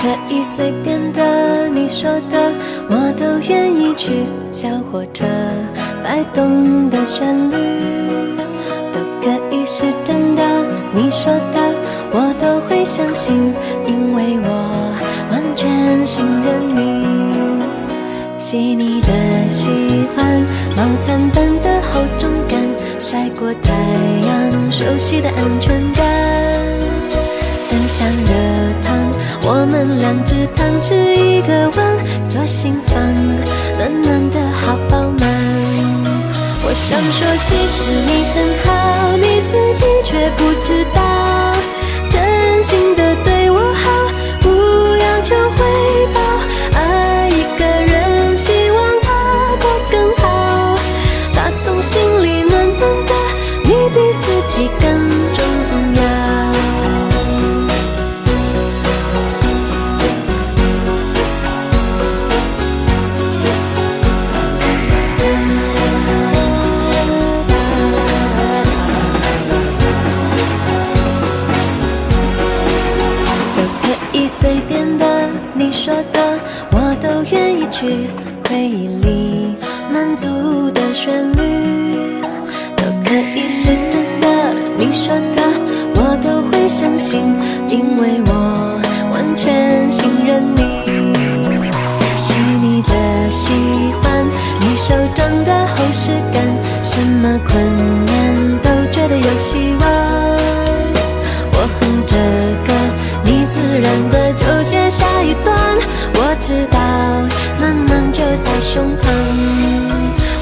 可以随便的，你说的我都愿意去。小火车摆动的旋律都可以是真的，你说的我都会相信，因为我完全信任你。细腻的喜欢，毛毯般的厚重感，晒过太阳，熟悉的安全感。分享的汤，我们两只汤匙一个碗，做心房，暖暖的好饱满。我想说其实你很好，你自己却不知道，真心的对我好，不要求回报。爱一个人，希望他过更好，打从心里暖暖的，你比自己更重要。随便的，你说的我都愿意去。回忆里满足的旋律都可以是真的，你说的我都会相信，因为我完全信任你。细腻的喜欢，你手掌的厚实感，什么困难都觉得有希望。我哼着歌，你自然的就接下一段，我知道暖暖就在胸膛。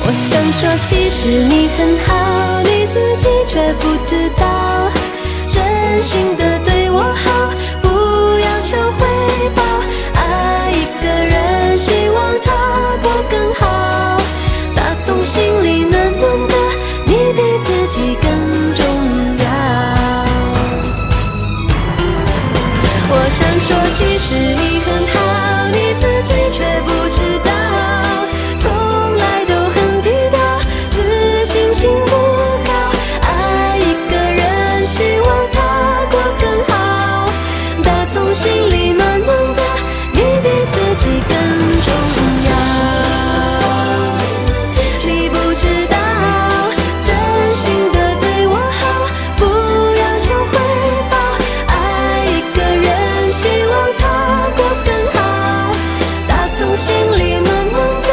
我想说其实你很好，你自己却不知道，真心的对我好，不要求回报。爱一个人，希望他过更好，打从心里暖暖的，你比自己更重要。我想说其实你很好，你自己却不知道，从来都很低调，自信心不高。爱一个人，希望他过更好，打从心里暖暖的，你比自己更重要。你不知道，真心的对我好，不要求回报。爱一个人，希望他过更好，打从心里暖暖的，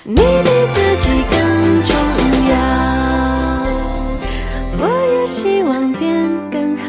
你比自己更重要。我也希望变更好。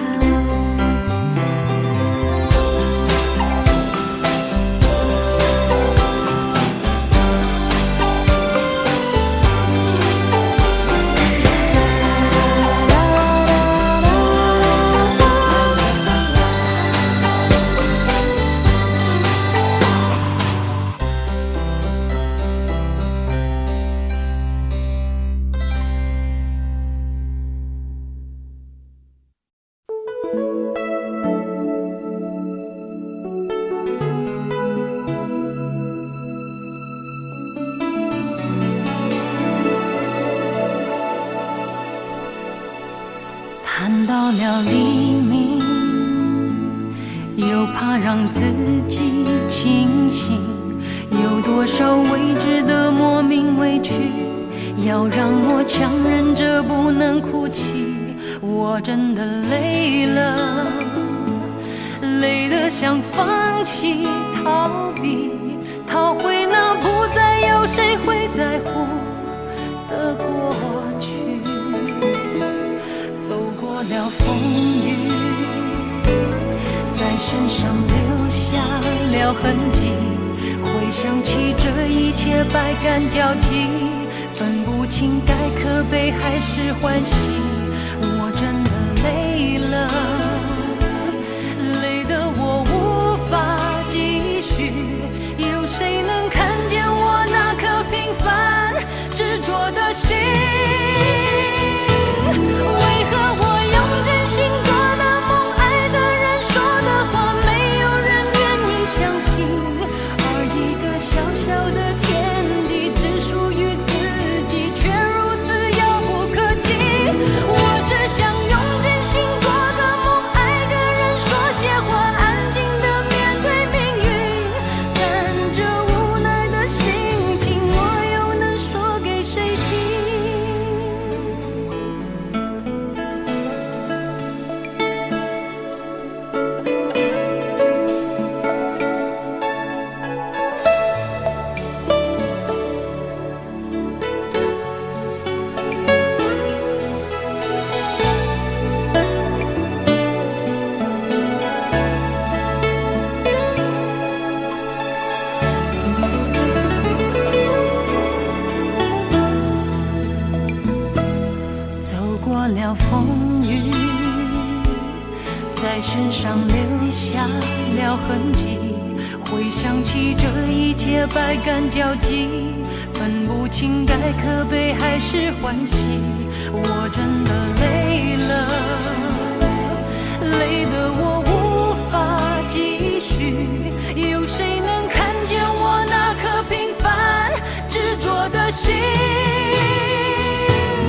盼到了黎明，又怕让自己清醒，有多少未知的莫名委屈，要让我强忍着不能哭泣。我真的累了，累得想放弃，逃避，逃回那不再有谁会在乎的过去。走过了风雨，在身上留下了痕迹，回想起这一切百感交集，分不清该可悲还是欢喜。我真的累了，累得我无法继续，有谁能看见我那颗平凡执着的心？为何我用真心做的梦，爱的人说的话，没有人愿意相信？而一个小小的天地，只属于自己，却如此遥不可及。语，在身上留下了痕迹。回想起这一切百感交集，分不清该可悲还是欢喜。我真的累了，累得我无法继续。有谁能看见我那颗平凡执着的心？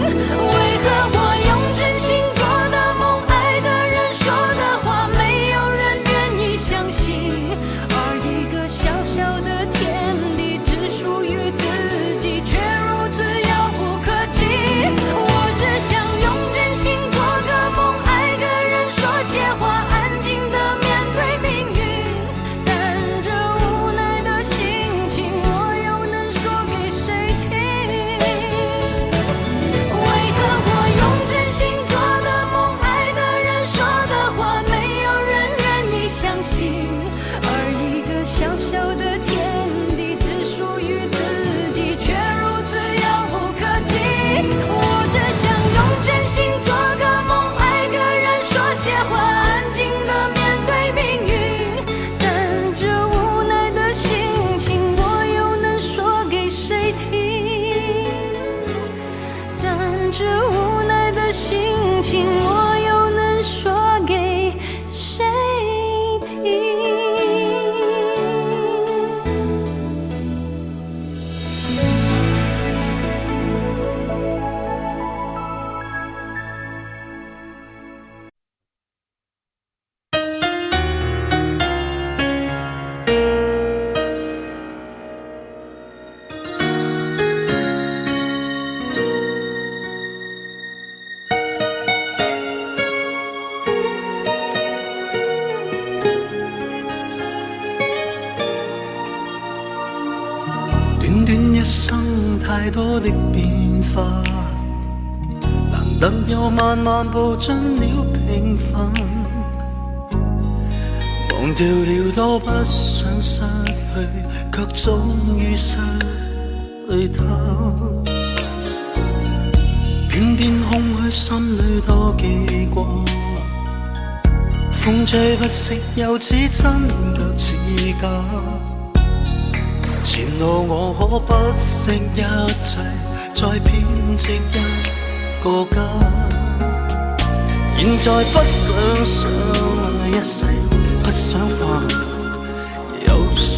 为何我用真心做的梦，爱的人说的话，没有人愿意相信？而一个小小的天地，只属于自己，却如此遥不可及。我只想用真心做个梦，爱个人说些话，安静地面对命运。但这无奈的心情，我又能说给谁听？为何我用真心做的梦，爱的人说的话，没有人愿意相信？而一个小小的天地，只属于自己，却如此遥不可及。我只想用真心做个梦，爱个人说些话，安静地面对命运。但这无奈的心情，我又能说给谁听？但这无奈的心情，我又能说给谁听？短短一生，太多的變化，難得又慢慢步進了平凡，忘掉了多不想失去，卻終於失去它。偏偏空虛心裏多記掛，風吹不息，又似真卻似假。前路我可不惜一切，再編織一個家。現在不想相愛一世，不想化。有誰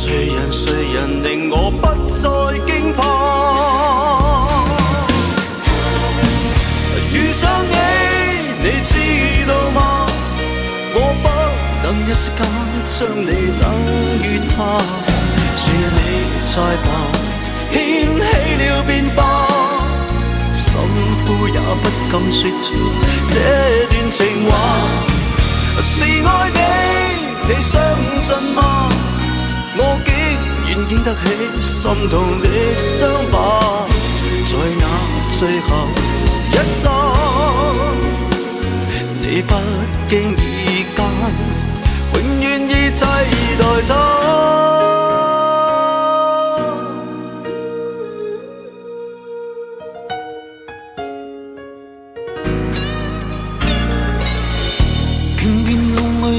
人令我不再驚怕？遇上你，你知道嗎？我不能一息間將你等於他。是你在旁掀起了變化，心呼也不敢說出這段情話。是愛你，你相信嗎？我竟然經得起心痛的傷疤，在那最後一剎，你不經意間永遠已替代他。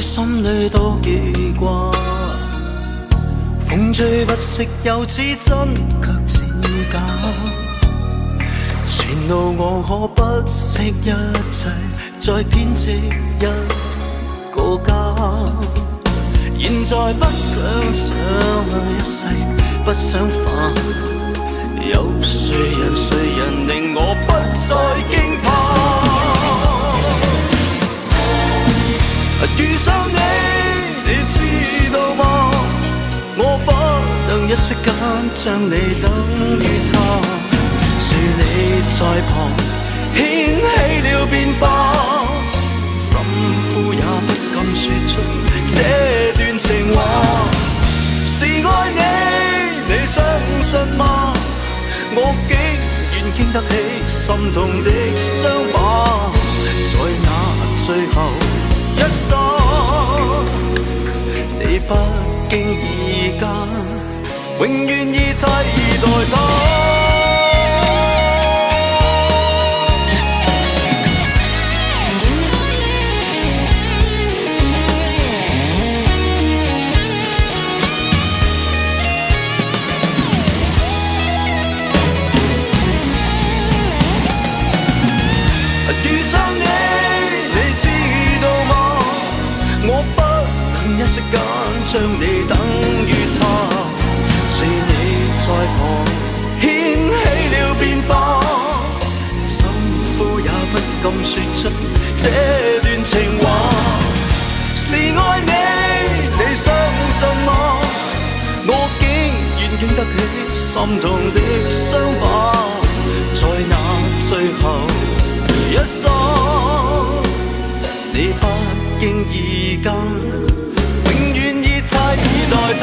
心裏多記掛，風吹不息，又似真卻似假。前路我可不惜一切，再編織一個家。現在不想相愛一世，不想化。有誰人令我不再驚怕？遇上你，你知道嗎？我不能一息間將你等於他。是你在旁掀起了變化，心呼也不敢說出這段情話。是愛你，你相信嗎？我竟然經得起心痛的傷疤，在那最後一剎，你不經意間，永遠已替代他。将你等於他，是你在旁掀起了變化，心呼也不敢說出這段情話，是愛你，你相信嗎？我竟然經得起心痛的傷疤，在那最後一剎，你不經意間，永遠已替代他。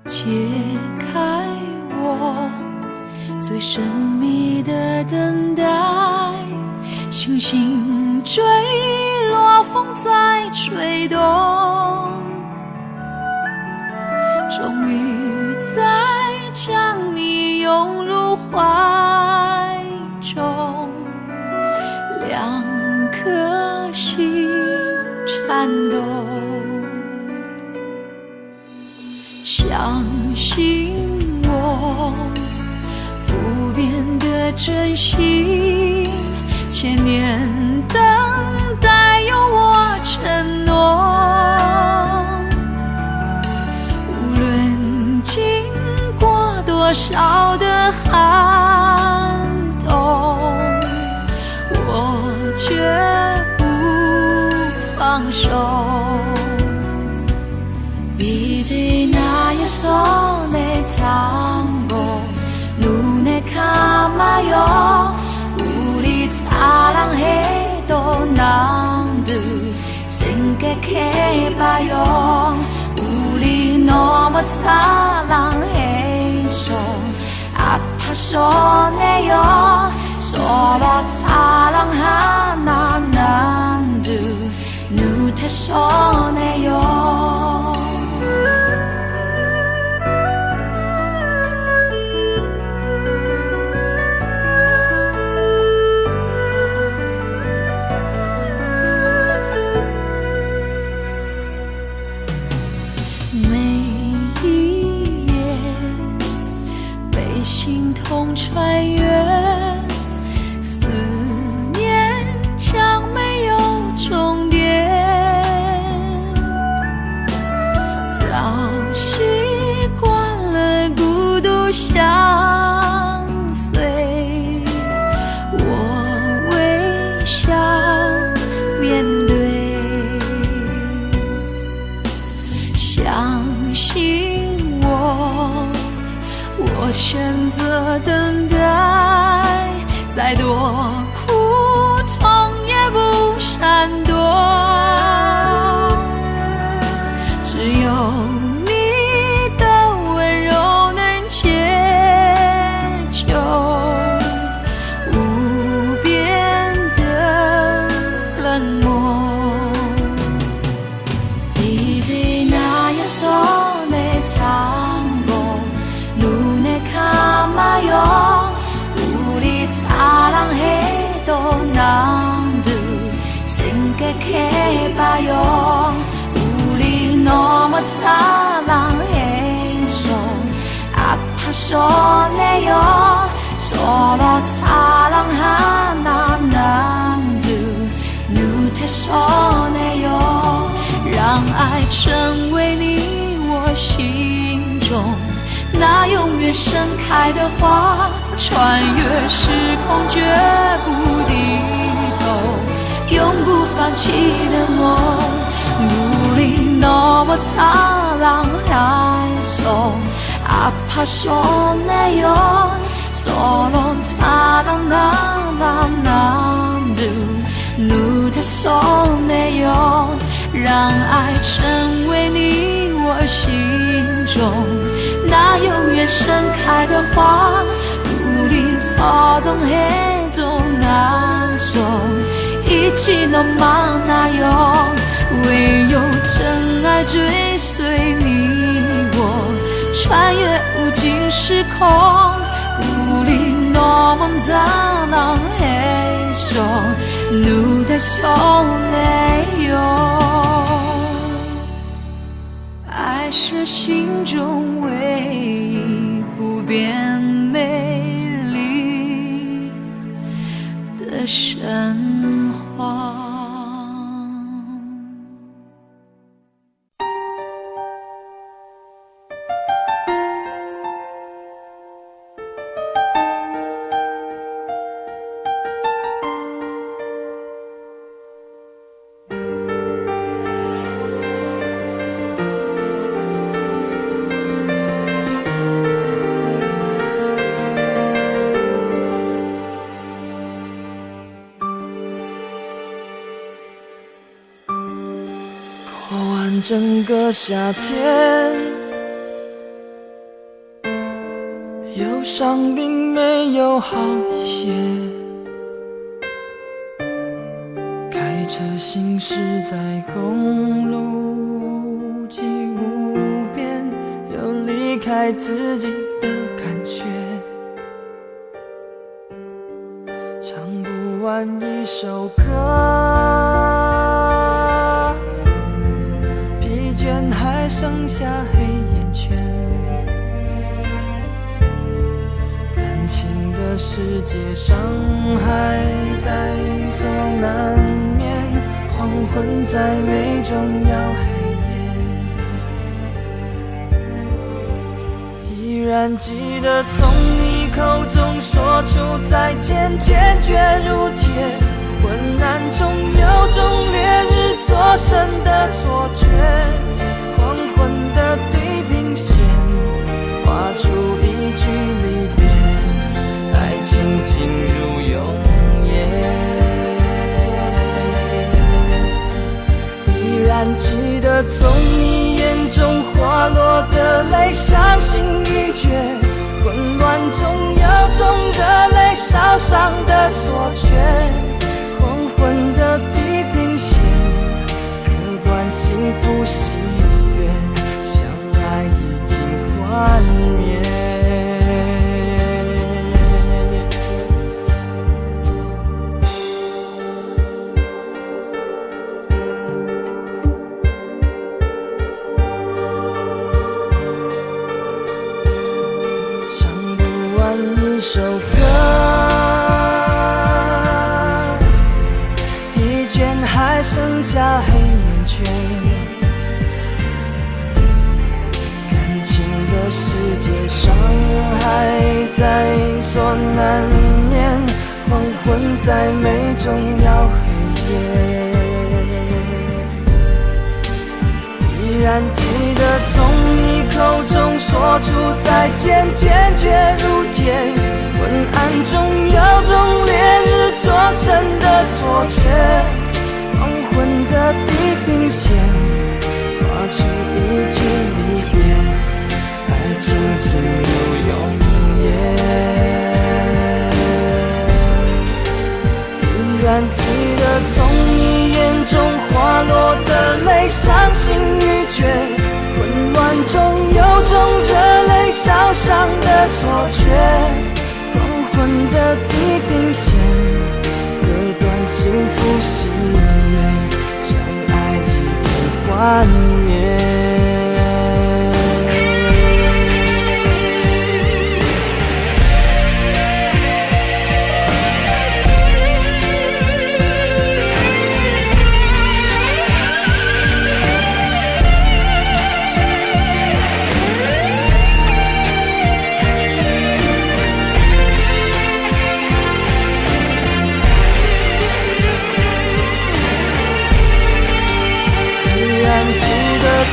解开我最神秘的等待，星星坠落，风在吹动，终于在将你拥入怀中，两颗心颤动，相信我不变的真心，千年等待有我承诺，无论经过多少的寒冬，我绝不放手。이제 나의 손에 잡고 눈에 감아요. 우리 사랑해도 남들 생각해봐요. 우리 너무 사랑해서 아파서 내요. 서로 사랑하나 남들 눈에서 내요.心痛穿越，思念将没有终点，早习惯了孤独相随，我微笑面对，相信我选择等待，再多苦痛也不闪躲，只有你的温柔能解救无边的冷漠。이제 나의 손에 잡고 눈에 감아요. 우리 사랑해도 남들 생각해봐요. 우리 너무 사랑해서 아파서 내요. 서로 사랑하나 남들 눈에서 내요. 让爱成为你我心中那永远盛开的花，穿越时空绝不低头，永不放弃的梦。우리 너무 사랑해서 아파서 내요. 서로 사랑하나 남들 눈에서 내요. 让爱成为你我心中那永远盛开的花， 우리 서정해도 나서 잊지 너 많아요唯有真爱追随你我穿越无尽时空 우리 너만 사랑해서 눈에 설레요爱是心中唯一不变美丽的神话整个夏天，忧伤并没有好一些。开车行驶在公路际无边，有离开自己的感觉，唱不完一首歌。还剩下黑眼圈，感情的世界伤害在所难免，黄昏再美终要黑夜。依然记得从你口中说出再见，坚决如铁，昏暗中有种烈日灼身的错觉。黄昏的地平线，画出一句离别，爱情进入永夜。依然记得从你眼中滑落的泪，伤心欲绝，混乱中有种热泪烧伤的错觉。黄昏的地平线，割断幸福喜悦，相爱已经幻灭。唱不完一首歌，一卷还剩下黑眼圈。世界伤害在所难免，黄昏再美终要黑夜。依然记得从你口中说出再见，坚决如铁，昏暗中有种烈日灼身的错觉。黄昏的地平线，画出一句离别，爱情进入永夜。依然记得从你眼中滑落的泪，伤心欲绝，混乱中有种热泪烧伤的错觉。黄昏的地平线，割断幸福喜悦，相爱已经幻灭。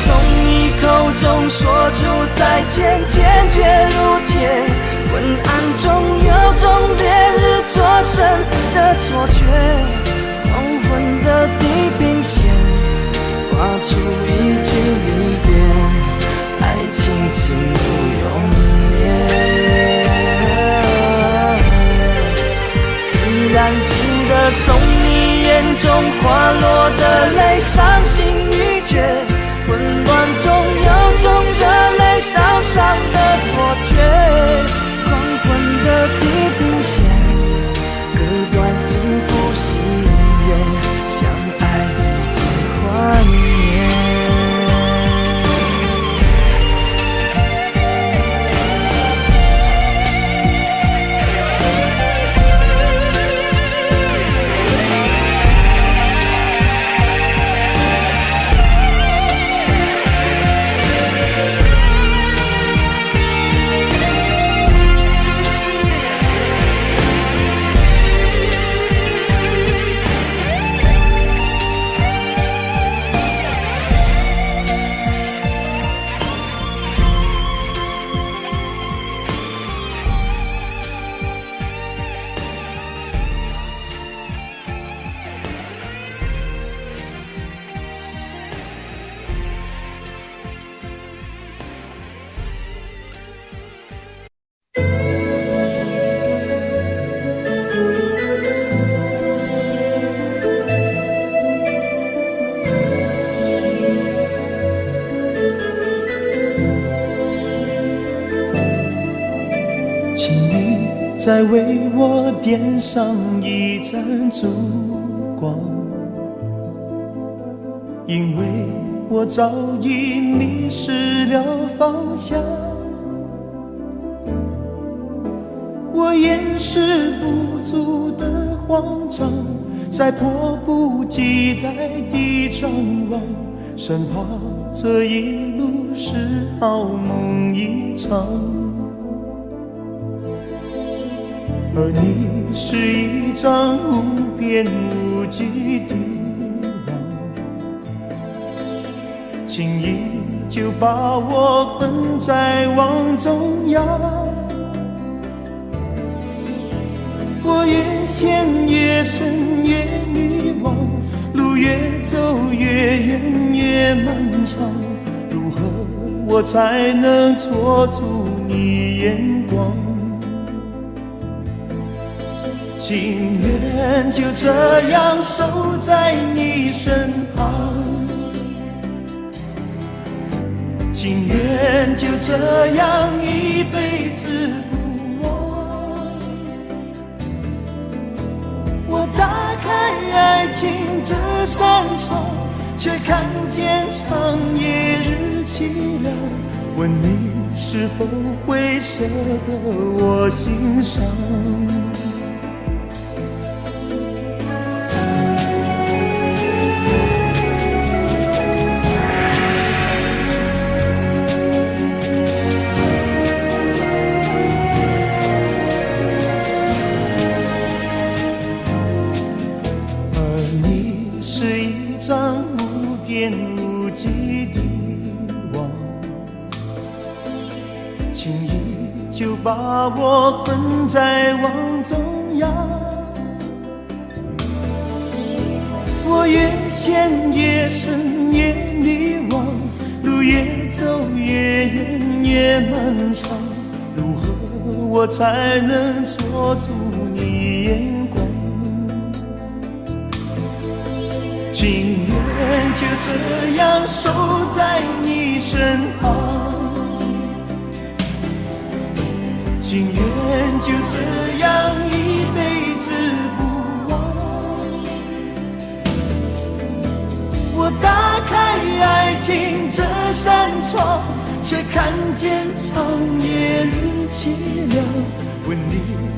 从你口中说出再见，坚决如铁，昏暗中有种烈日灼身的错觉。黄昏的地平线，画出一句离别，爱情进入永夜。泪，伤心欲绝，混乱中有种热泪烧伤的错觉，黄昏的地平线，割断幸福喜悦，相爱已经幻灭。再为我点上一盏烛光，因为我早已迷失了方向，我掩饰不住的慌张，在迫不及待地张望，生怕这一路是好梦一场。而你是一张无边无际的网，轻易就把我困在网中央。我越陷越深越迷惘，路越走越远越漫长，如何我才能捉住你眼光？情愿就这样守在你身旁，情愿就这样一辈子不忘。我打开爱情这扇窗，却看见长夜日凄凉，问你是否会舍得我心伤。无际的网，轻易就把我困在网中央。我越陷越深越迷惘，路越走越远越漫长，如何我才能捉住你眼光？情愿就这样守在你身旁，情愿就这样一辈子不忘。我打开爱情这扇窗，却看见长夜日凄凉，问你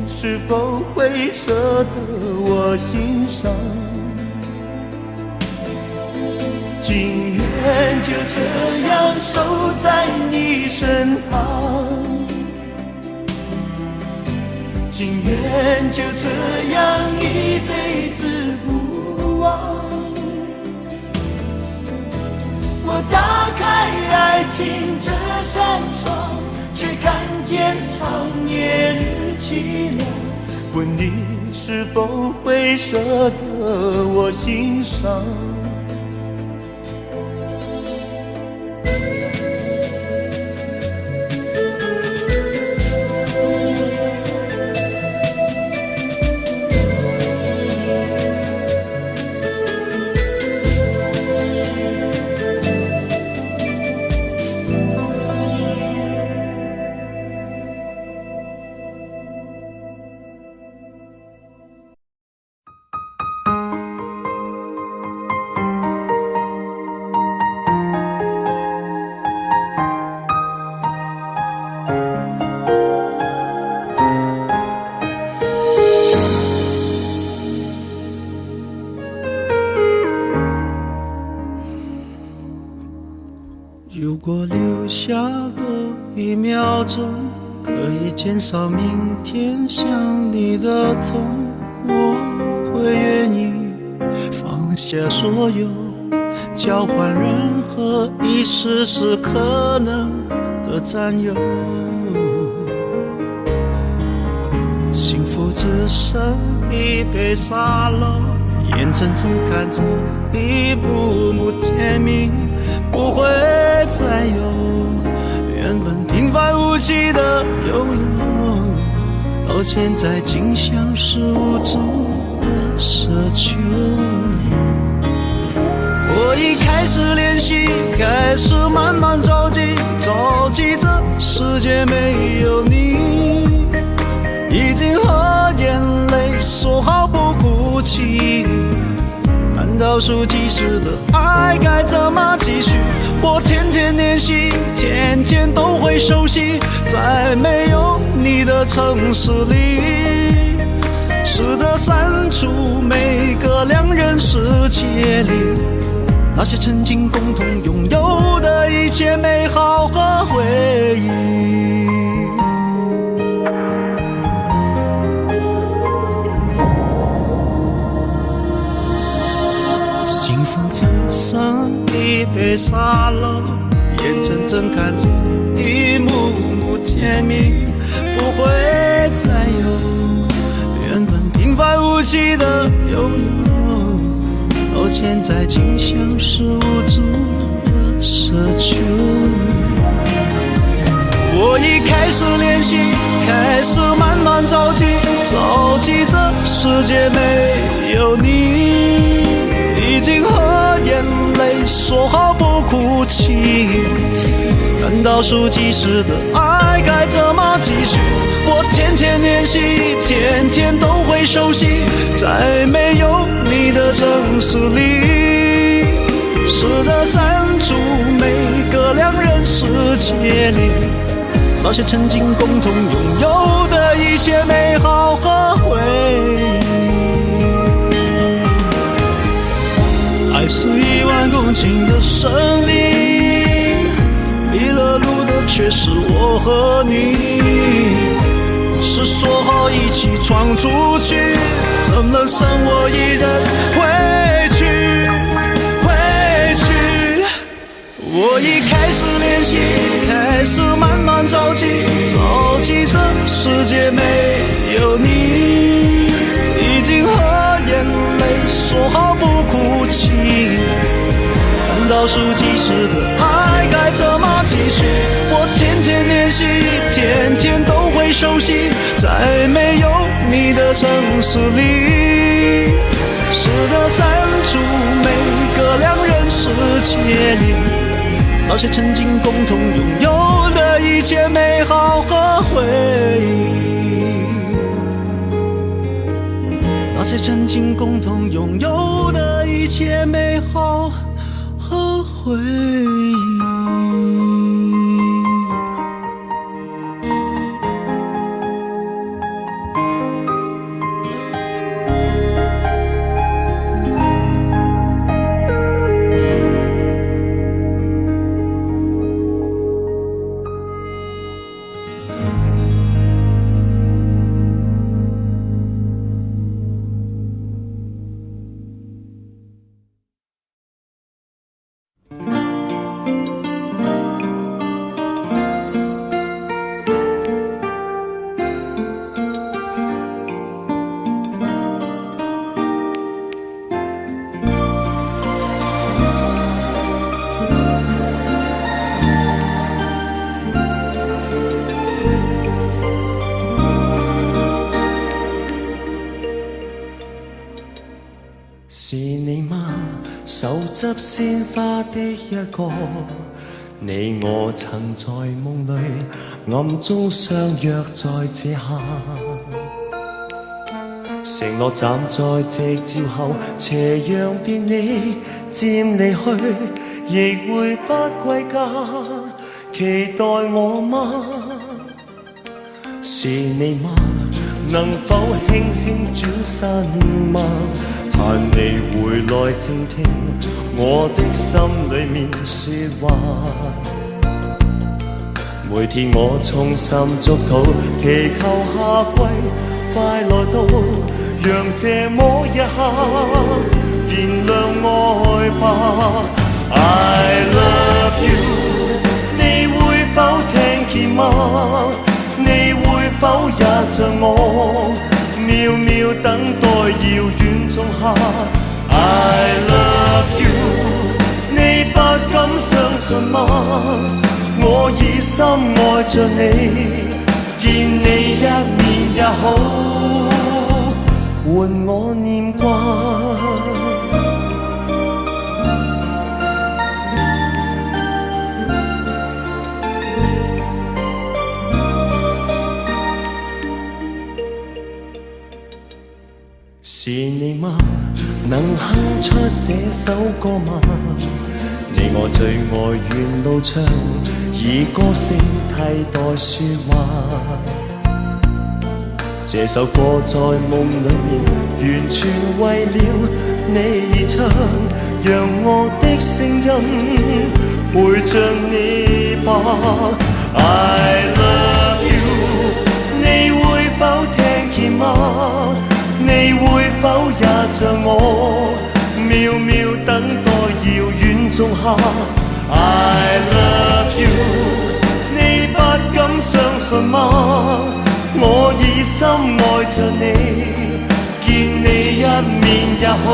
是否会舍得我心伤？情愿就这样守在你身旁，情愿就这样一辈子不忘。我打开爱情这扇窗，却看见长夜日凄凉，问你是否会舍得我心伤？ 1秒钟，可以减少明天想你的痛。我会愿意放下所有，交换任何一丝丝可能的占有。幸福只剩一杯沙漏，眼睁睁看着一幕幕甜蜜不会再有，原本平凡无奇的拥有，到现在竟像是无助的奢求。我已开始练习，开始慢慢着急，着急这世界没有你，已经和眼泪说好不哭泣。看倒数计时的爱该怎么继续？我天天练习，天天都会熟悉，在没有你的城市里，试着删除每个两人世界里那些曾经共同拥有的一切美好和回忆。幸福只剩一杯沙漏，眼睁睁看着一幕幕甜蜜不会再有，原本平凡无奇的拥有，到现在竟像是无助的奢求。我已开始练习，开始慢慢着急，着急这世界没有你，已经和眼泪说好不哭泣。看倒数计时的爱该怎么继续？我天天练习，天天都会熟悉，在没有你的城市里，试着删除每个两人世界里那些曾经共同拥有的一切美好和回忆。爱是10000公顷的森林，迷了路的却是我和你。是说好一起闯出去，怎能剩我一人回去？我已开始练习，开始慢慢着急，着急这世界没有你，已经和眼泪说好不哭泣。看倒数计时的爱该怎么继续？我天天练习，天天都会熟悉，在没有你的城市里，试着删除每个两人世界里那些曾经共同拥有的一切美好和回忆，那些曾经共同拥有的一切美好和回忆。是你嗎？手執鮮花的一個，你我曾在夢裏暗中相約在這刻，承諾站在夕照後，斜陽便你漸離去，亦會不歸家，期待我嗎？是你嗎？能否輕輕轉身嗎？盼你回來靜聽我的心裏面說話，每天我衷心祝禱，祈求夏季快來到，讓這麼一刻燃亮愛吧。I love you， 你會否聽見嗎？你會否也像我，秒秒等待遙遠仲夏。I love you， 你不敢相信嗎？我已深愛着你，見你一面也好，換我念掛。是你嗎？能哼出這首歌嗎？你我最愛沿路唱，以歌聲替代說話。這首歌在夢裏面，完全為了你而唱，讓我的聲音陪着你吧。I love you， 你會否聽見嗎？你會否也像我，秒秒等待遙遠仲夏。I love you， 你不敢相信嗎？我已深愛着你，見你一面也好，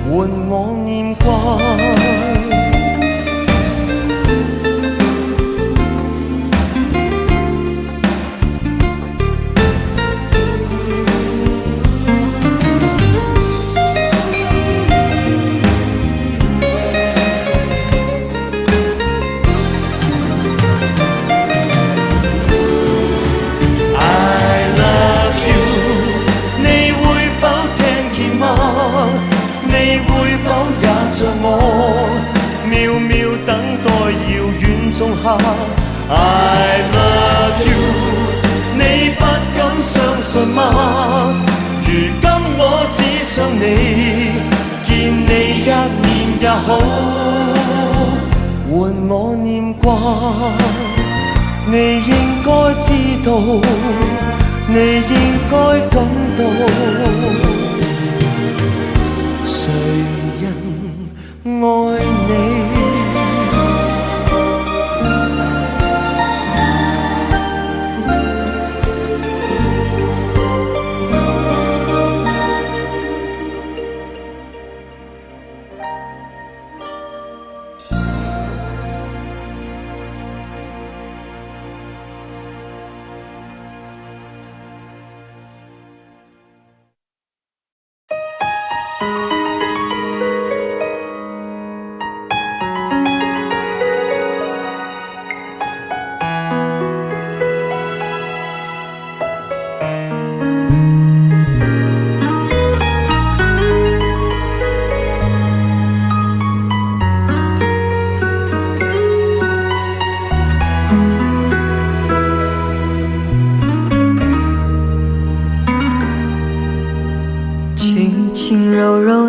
換我念掛。秒秒等待遙遠仲夏。I love you， 你不敢相信嗎？如今我只想你，見你一面也好，換我念掛。你應該知道，你應該感到，誰人愛你？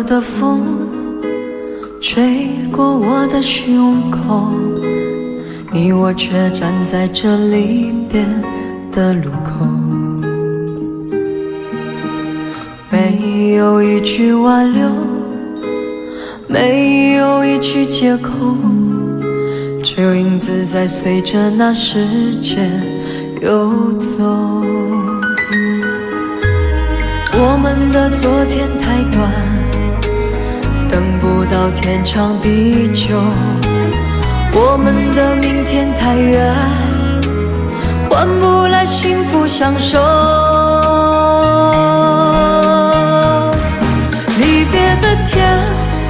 的风吹过我的胸口，你我却站在这离别的路口，没有一句挽留，没有一句借口，只有影子在随着那时间游走。我们的昨天太短，等不到天长地久，我们的明天太远，换不来幸福相守。离别的天，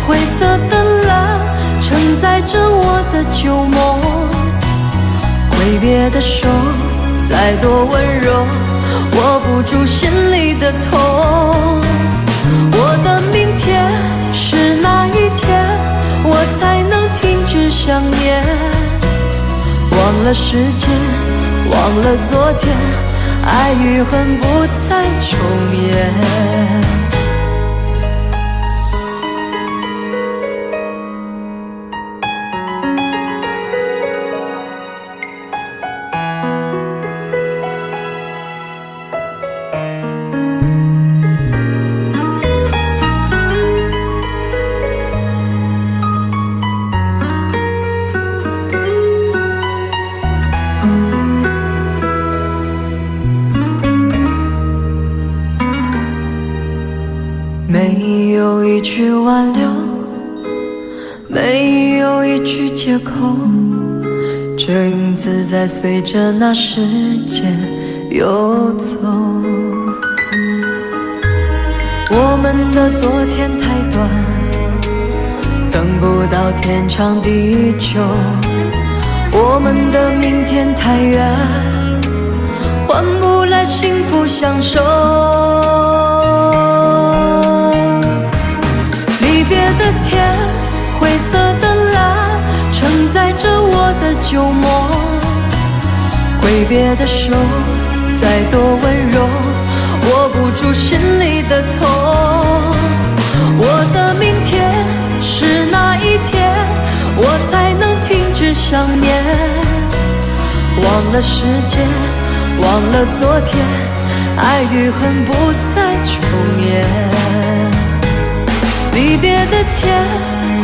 灰色的蓝，承载着我的旧梦。挥别的手，再多温柔，握不住心里的痛。我的明天是哪一天，我才能停止想念？忘了时间，忘了昨天，爱与恨不再重演。句挽留，没有一句借口，这影子在随着那时间游走。我们的昨天太短，等不到天长地久，我们的明天太远，换不来幸福相守。离别的天，灰色的蓝，承载着我的旧梦。挥别的手，再多温柔，握不住心里的痛。我的明天是哪一天，我才能停止想念？忘了时间，忘了昨天，爱与恨不再重演。离别的天，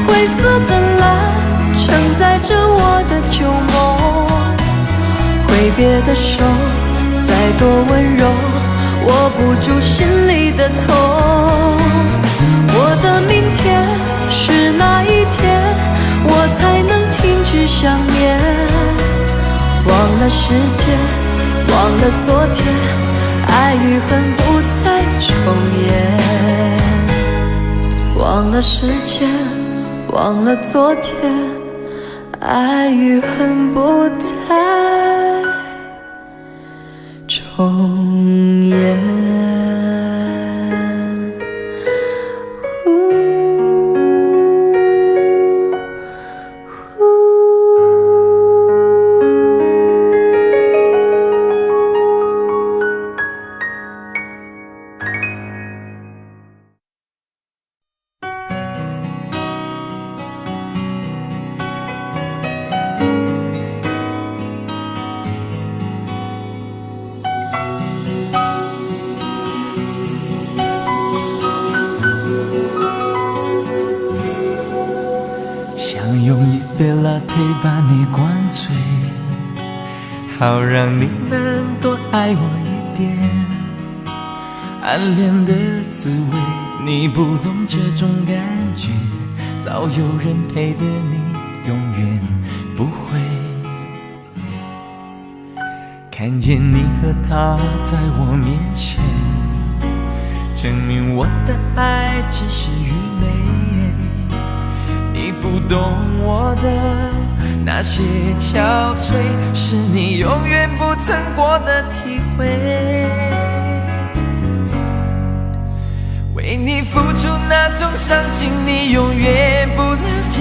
灰色的蓝，承载着我的旧梦。挥别的手，再多温柔，握不住心里的痛。我的明天是哪一天，我才能停止想念？忘了时间，忘了昨天，爱与恨不再重演。忘了时间，忘了昨天，爱与恨不再重演。把你灌醉，好让你能多爱我一点。暗恋的滋味，你不懂这种感觉，早有人陪的你永远不会。看见你和他在我面前，证明我的爱只是愚昧。你不懂我的那些憔悴，是你永远不曾过的体会。为你付出那种伤心，你永远不了解。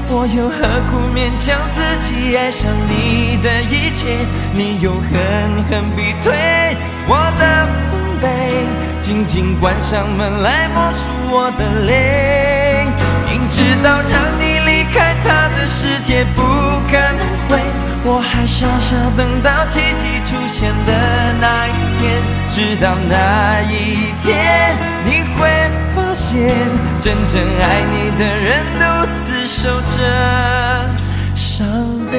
我又何苦勉强自己爱上你的一切？你又狠狠逼退我的防备，紧紧关上门来默数我的泪。明知道让你离开他的世界不可能会，我还傻傻等到奇迹出现的那一天。直到那一天，你会发现真正爱你的人独自守着伤悲。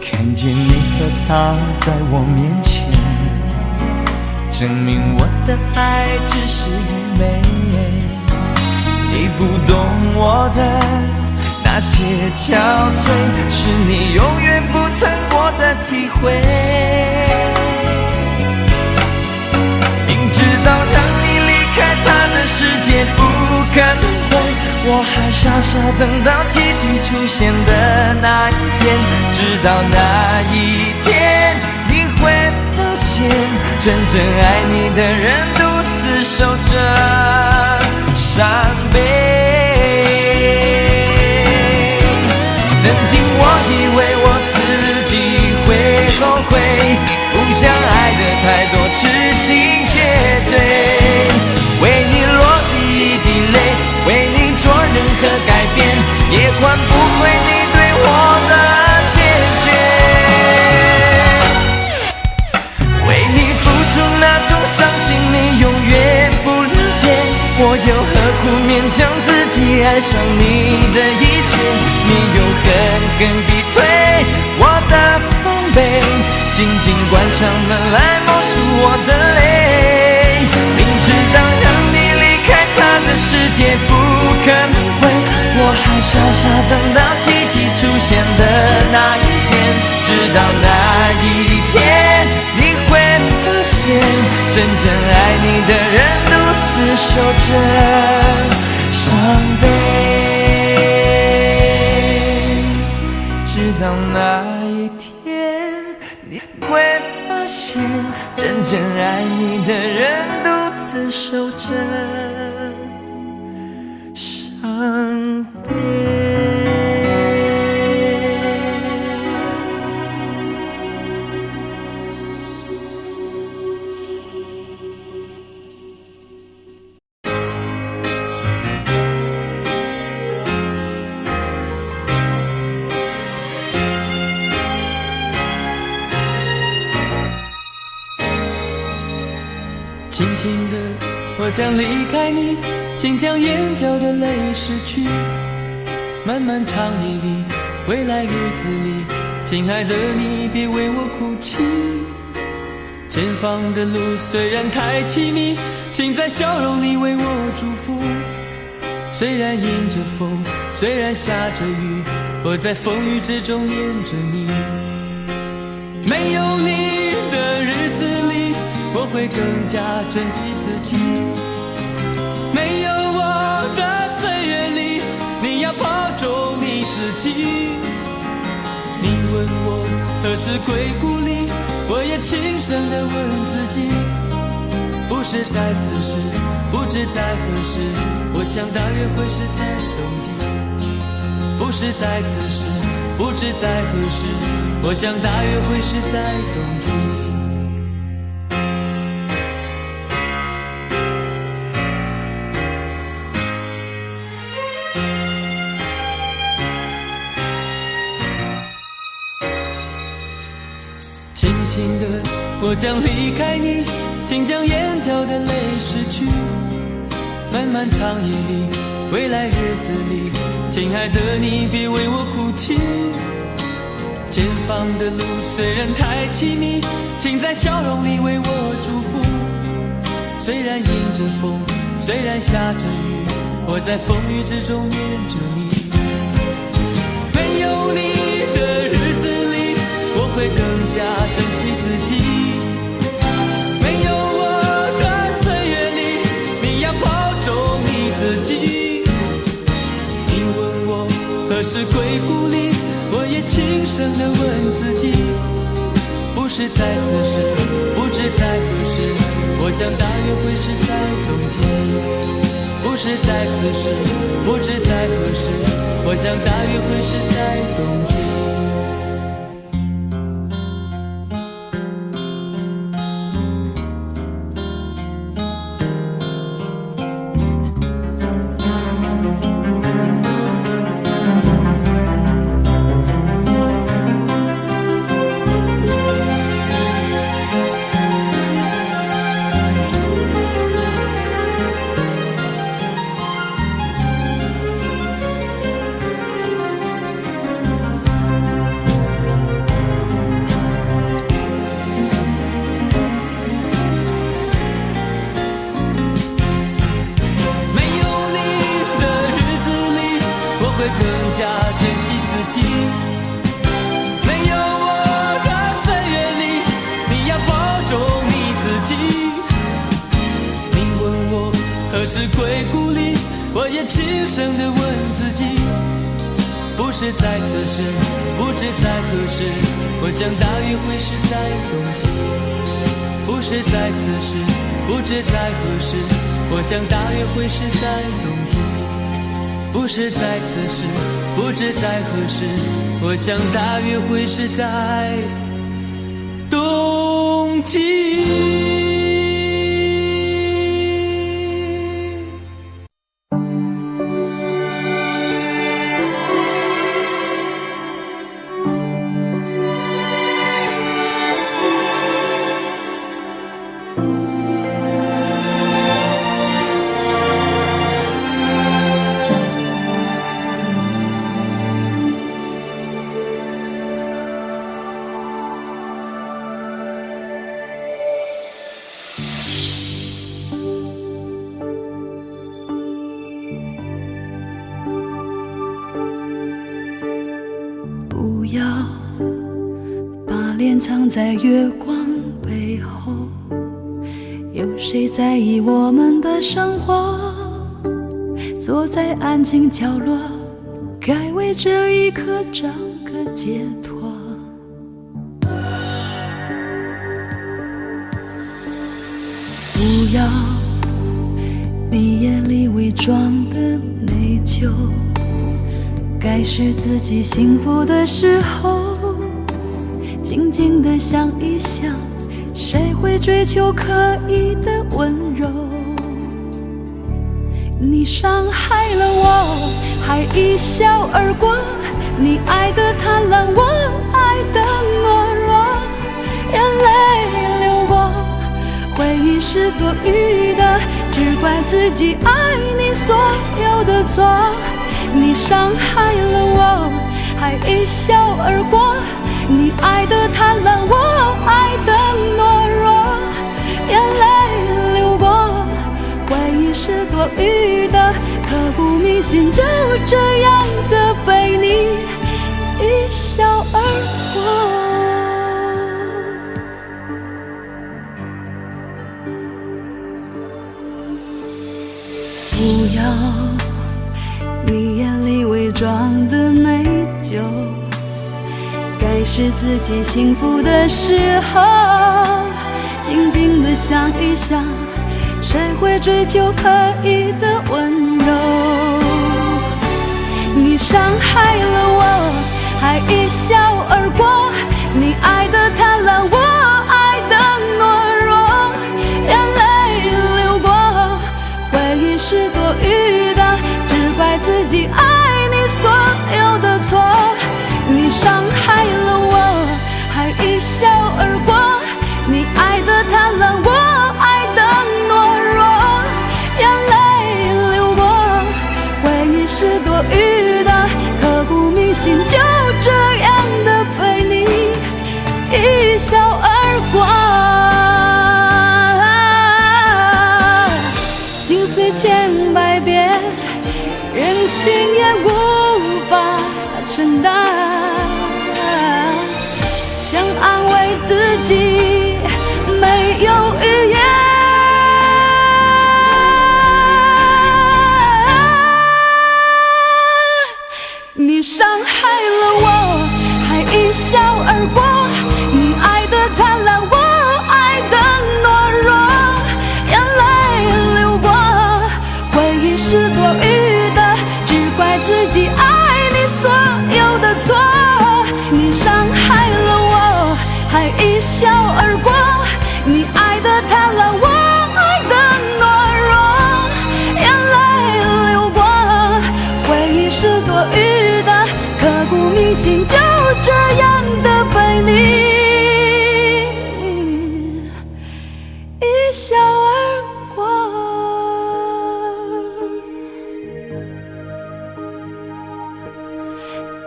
看见你和他在我面前，证明我的爱只是愚昧。你不懂我的那些憔悴，是你永远不曾过的体会。明知道让你离开他的世界不可能会，我还傻傻等到奇迹出现的那一天。直到那一天，你会发现真正爱你的人独自守着伤悲。曾经我以为我自己会后悔，不想爱的太多，痴心却爱上你的一切，你又狠狠逼退我的防备，紧紧关上门来默数我的泪。明知道让你离开他的世界不可能会，我还傻傻等到奇迹出现的那一天，直到那一天你会发现，真正爱你的人独自守着伤悲，直到那一天你会发现，真正爱你的人独自守着伤悲。轻轻的，我将离开你，请将眼角的泪拭去。漫漫长夜里，未来日子里，亲爱的你别为我哭泣。前方的路虽然太凄迷，请在笑容里为我祝福。虽然迎着风，虽然下着雨，我在风雨之中念着你。没有你的日子里，我会更加珍惜自己。没有我的岁月里，你要保重你自己。你问我何时归故里，我也轻声地问自己。不是在此时，不知在何时，我想大约会是在冬季。不是在此时，不知在何时，我想大约会是在冬季。轻轻的，我将离开你，请将眼角的泪拭去。漫漫长夜里，未来日子里，亲爱的你别为我哭泣。前方的路虽然太凄迷，请在笑容里为我祝福。虽然迎着风，虽然下着雨，我在风雨之中念着你。没有你的日子里，我会更加珍惜自己。没有我的岁月里，你要保重你自己。你问我何时归故里，我也轻声地问自己。不是在此时，不知在何时，我想大约会是在冬季。不是在此时，不知在何时，我想大约会是在冬季。会更加珍惜自己。没有我的岁月里，你要保重你自己。你问我何时归故里，我也轻声地问自己。不是在此时，不知在何时，我想大约会是在冬季。不是在此时，不知在何时，我想大约会是在冬季。不是在此时，不知在何时，我想大约会是在冬季。要把脸藏在月光背后，有谁在意我们的生活？坐在安静角落，该为这一刻找个解脱。不要你眼里伪装的内疚，该是自己幸福的时候，静静地想一想，谁会追求刻意的温柔？你伤害了我，还一笑而过，你爱的贪婪，我爱的懦弱，眼泪流过，回忆是多余的，只怪自己爱你所有的错。你伤害了我，还一笑而过，你爱的贪婪，我爱的懦弱，眼泪流过，回忆是多余的，刻骨铭心，就这样的被你一笑而过。不要你眼里伪装的内疚，该是自己幸福的时候，静静地想一想，谁会追求刻意的温柔？你伤害了我，还一笑而过，你爱的贪婪，我爱的懦弱，眼泪流过，回忆是多余的，只怪自己爱你所有的错。你伤害了我，还一笑而过，你爱的贪婪，我爱的懦弱，眼泪流过，回忆是多余的，刻骨铭心，就这样的被你一笑而过。心碎千百遍，任性也无法承担，想安慰自己没有语言。你伤害了我，还一笑而过，你爱的贪婪，我爱的懦弱，眼泪流过，回忆是多余的，只怪自己爱你所有的错。你伤害了我，还一笑而过，你爱的贪婪，我爱的懦弱，眼泪流过，回忆是多余的，刻骨铭心，就这样的被你一笑而过。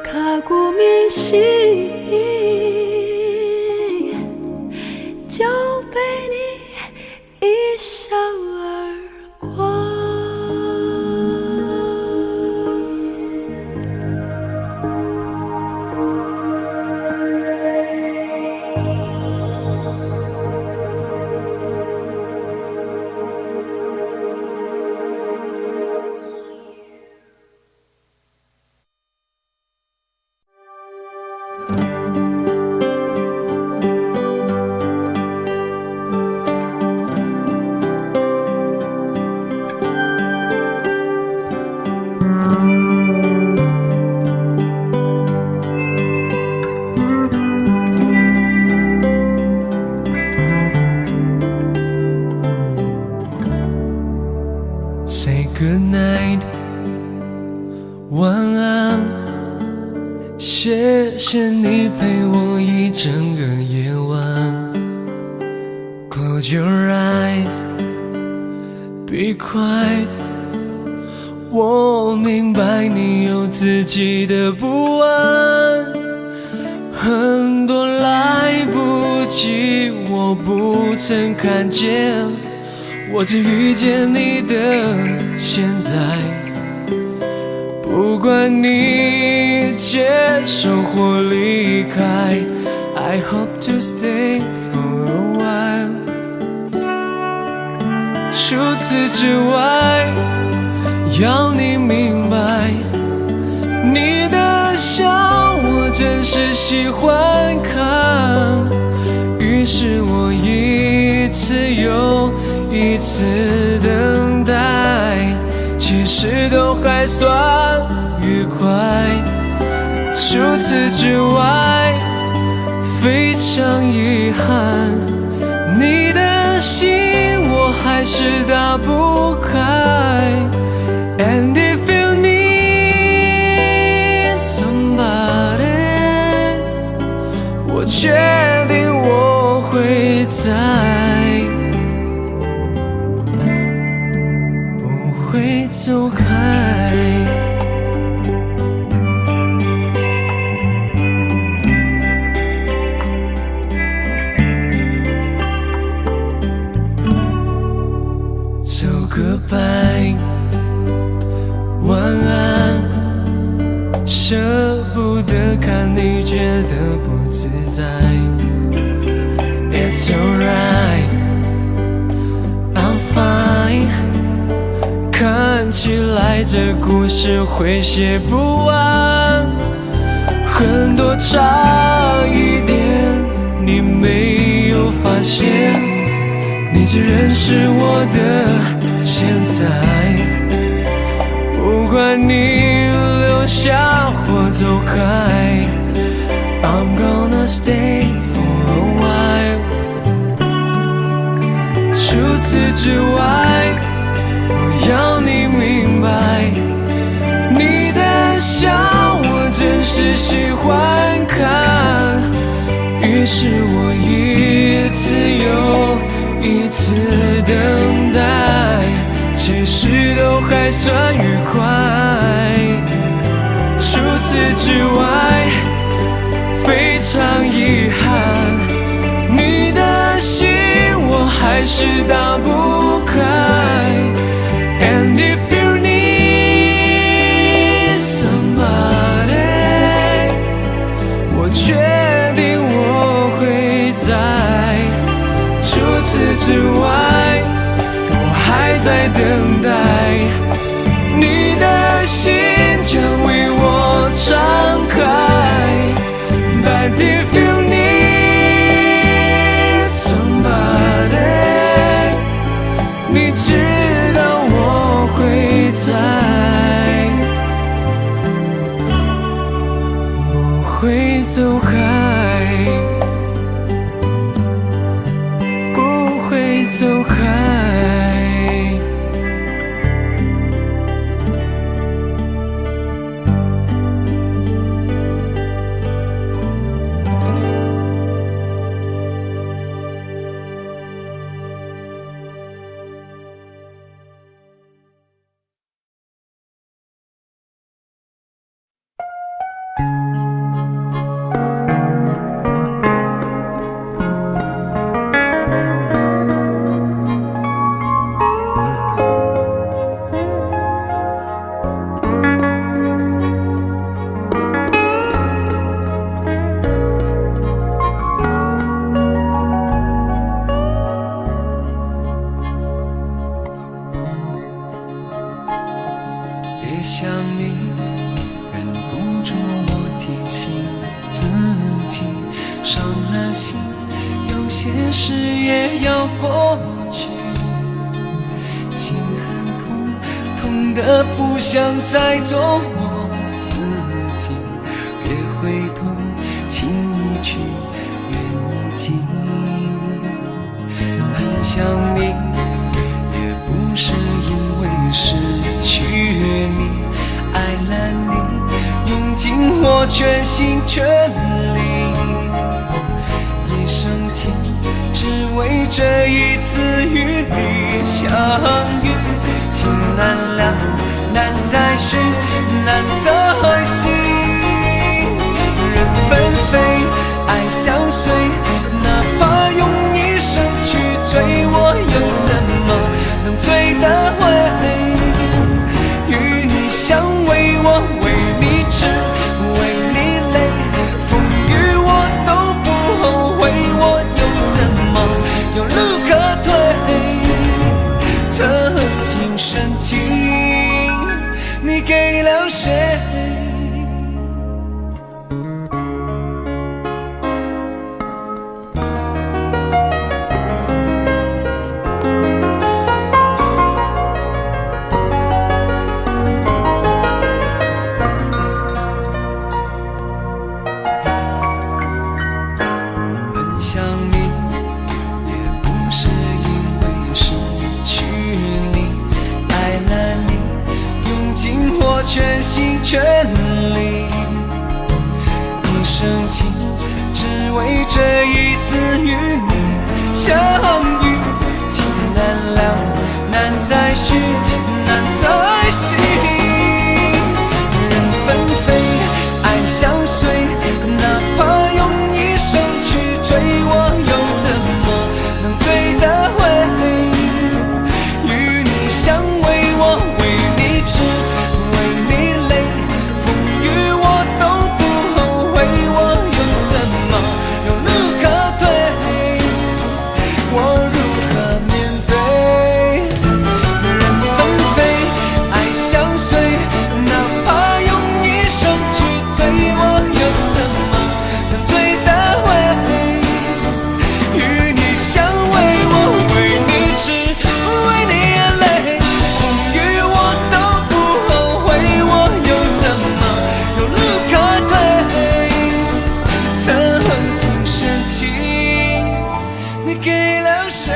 刻骨铭心，就被你一笑而过。Say good night， 晚安，谢谢你陪我一整个夜晚。Close your eyes， be quiet， 我明白你有自己的不安，很多来不及，我不曾看见。我只遇见你的现在，不管你你接受或离开。I hope to stay for a while。除此之外，要你明白，你的笑我真是喜欢看。于是我一次又一次等待，其实都还算愉快。除此之外，非常遗憾，你的心我还是打不开。And if you need somebody， 我决定我会在，不会走开。Goodbye， 晚安，舍不得看你觉得不自在。It's alright， I'm fine。看起来这故事会写不完，很多差一点你没有发现，你只认识我的现在，不管你留下或走开， I'm gonna stay for a while。 除此之外，我要你明白，你的笑我真是喜欢看。于是我一次又一次等待，其实都还算愉快。除此之外，非常遗憾，你的心我还是打不开。And if you need somebody， 我决定我会在。除此之外，我还在等待，你的心将为我敞开。But if you need somebody， 你知道我会在，不会走开，走开。不想再做我自己，别回头，情已去，缘已尽。很想你，也不是因为失去你，爱了你，用尽我全心全力。一生情，只为这一次与你相遇。情难了，难再续，难再续。人纷飞，爱相随，哪怕用一生去追，我又怎么能追得回？与你相偎，我为你痴，为全力。一生情，只为这一次与你相遇。情难了，难再续，难再续。人纷飞，爱相随，哪怕用一生去追，我又怎么能追得回？与你相偎，我为你痴，为你累，风雨我都不后悔，我又怎么有路可退？我如何面对？人纷飞，爱相随，哪怕用一生去追，我又怎么能追得回？与你相偎，我为你痴，为你累，风雨我都不后悔，我又怎么有路可退？曾经深情，你给了谁？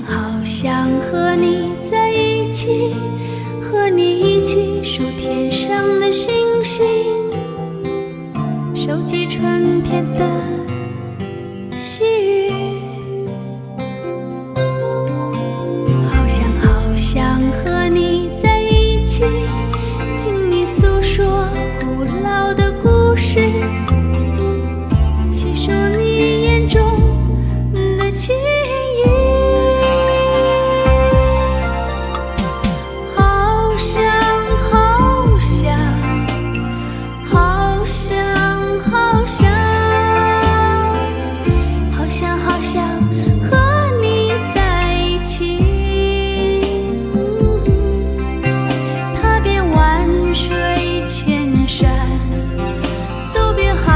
好想和你在一起，和你一起数天上的星星，收集春天的细雨。好想和你在一起，听你诉说古老的故事，细数你眼中的情意。踏遍万水千山，走遍海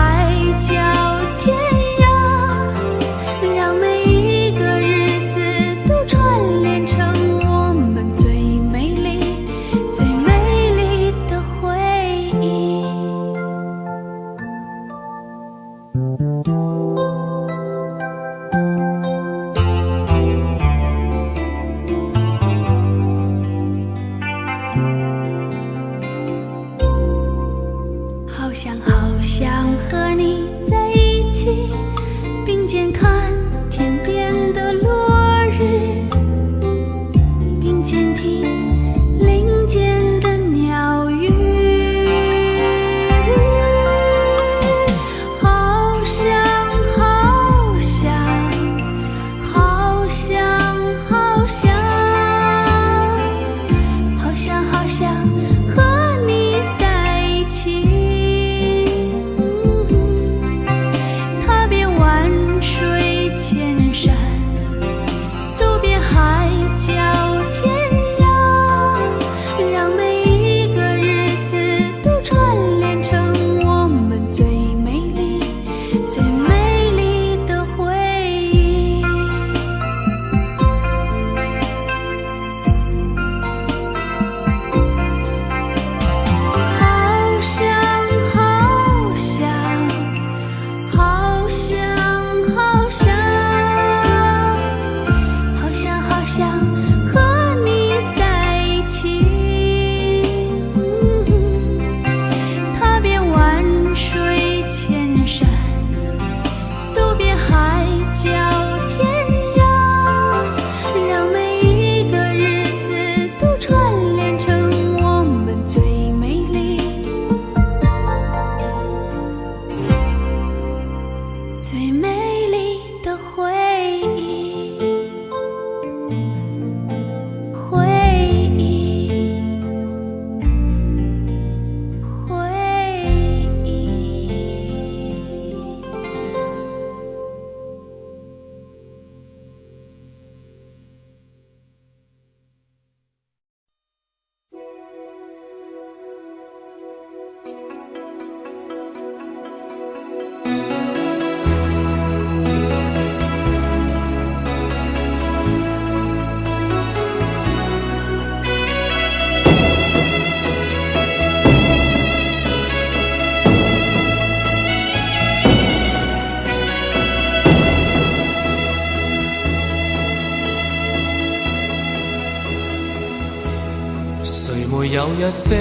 有一些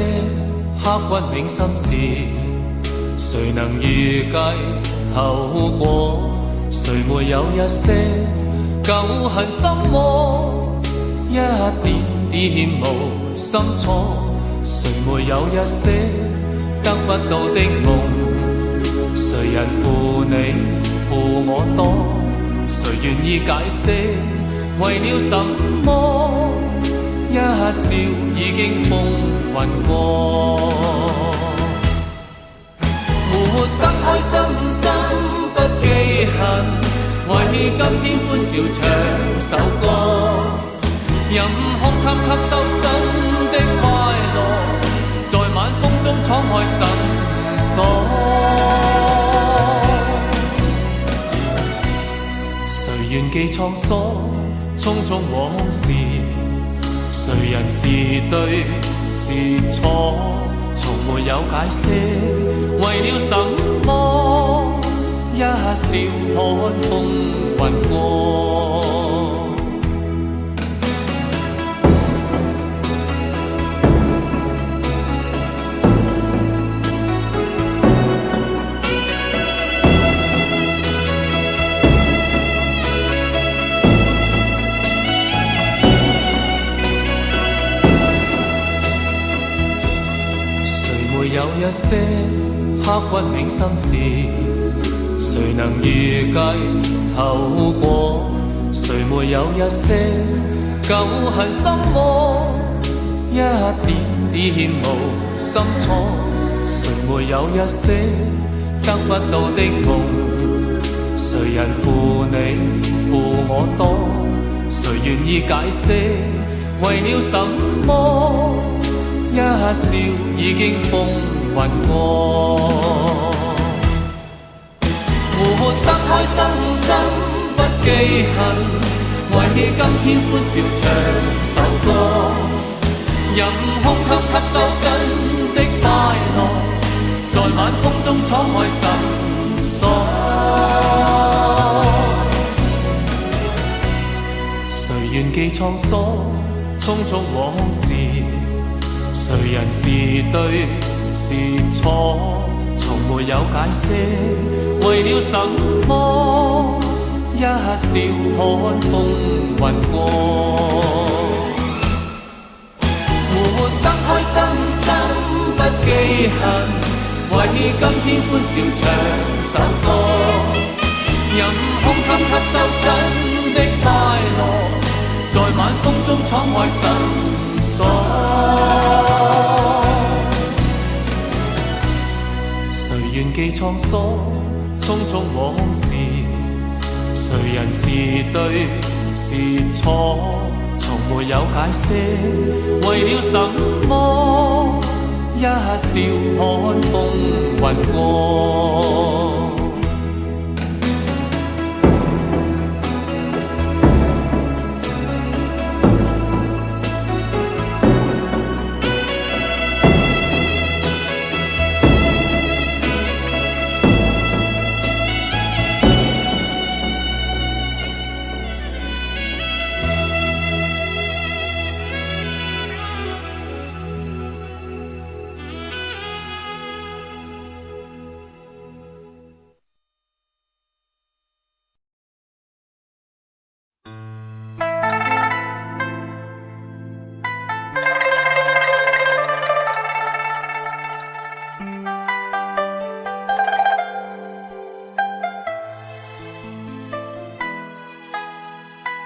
刻骨銘心事，誰能預計後果？誰沒有一些舊恨心魔，一點點無心錯？誰沒有一些得不到的夢？誰人負你負我多？誰願意解釋為了什麼？一笑已經風雲過，活得開心心不記恨，為今天歡笑唱首歌，任胸襟吸收新的快樂，在晚風中敞開心鎖。誰願記滄桑，匆匆往事？誰人是對是錯？從沒有解釋，為了什麼？一笑看風雲過。有一些刻骨銘心事，誰能預計後果？誰沒有一些舊恨心魔，一點點無心錯？誰沒有一些得不到的夢？誰人負你負我多？誰願意解釋為了什麼？一笑已經風雲過，活得開心心不記恨，為今天歡笑唱首歌，任胸襟吸收新的快樂，在晚風中敞開心鎖。誰願記滄桑，匆匆往事？誰人是對是錯？從沒有解釋，為了什麼？一笑看風雲過，活得開心心不記恨，為今天歡笑唱首歌，任胸襟吸收新的快樂，在晚風中敞開心鎖。誰願記滄桑，匆匆往事？誰人是對是錯？從沒有解釋，為了什麼？一笑看風雲過。